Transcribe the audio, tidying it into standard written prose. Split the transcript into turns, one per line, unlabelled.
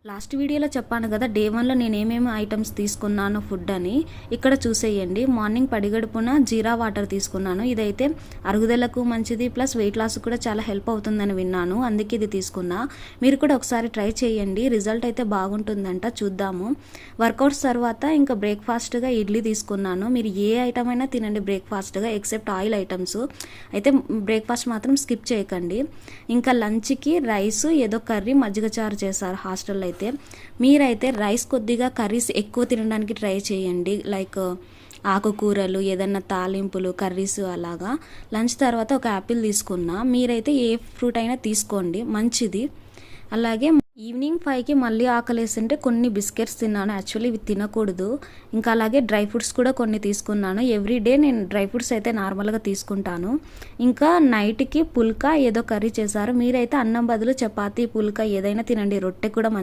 Last వీడియోలో చెప్పాను కదా డే 1లో నేను ఏమేమి ఐటమ్స్ తీసుకున్నాను ఫుడ్ అని. ఇక్కడ చూసేయండి, మార్నింగ్ పడిగడుపున జీరా వాటర్ తీసుకున్నాను. ఇదైతే అరుగుదలకు మంచిది, ప్లస్ వెయిట్ లాస్ కూడా చాలా హెల్ప్ అవుతుందని విన్నాను, అందుకే ఇది తీసుకున్నా. మీరు కూడా ఒకసారి ట్రై చేయండి, రిజల్ట్ అయితే బాగుంటుందంట. చూద్దాము. వర్కౌట్స్ తర్వాత ఇంకా బ్రేక్ఫాస్ట్గా ఇడ్లీ తీసుకున్నాను. మీరు ఏ ఐటమ్ అయినా తినండి బ్రేక్ఫాస్ట్గా, ఎక్సెప్ట్ ఆయిల్ ఐటమ్స్ అయితే బ్రేక్ఫాస్ట్ మాత్రం స్కిప్ చేయకండి. ఇంకా లంచ్కి రైస్, ఏదో కర్రీ, మజ్జిగ చారు చేశారు హాస్టల్లో. అయితే మీరైతే రైస్ కొద్దిగా కర్రీస్ ఎక్కువ తినడానికి ట్రై చేయండి, లైక్ ఆకుకూరలు, ఏదన్నా తాలింపులు, కర్రీస్ అలాగా. లంచ్ తర్వాత ఒక యాపిల్ తీసుకున్నా. మీరైతే ఏ ఫ్రూట్ అయినా తీసుకోండి, మంచిది. అలాగే ఈవినింగ్ 5కి మళ్ళీ ఆకలేస్తుంటే కొన్ని బిస్కెట్స్ తిన్నాను. యాక్చువల్లీ ఇవి తినకూడదు. ఇంకా అలాగే డ్రై ఫ్రూట్స్ కూడా కొన్ని తీసుకున్నాను. ఎవ్రీడే నేను డ్రై ఫ్రూట్స్ అయితే నార్మల్గా తీసుకుంటాను. ఇంకా నైట్కి పుల్కా ఏదో కర్రీ చేశారు. మీరైతే అన్నం బదులు చపాతీ, పుల్కా ఏదైనా తినండి, రొట్టె కూడా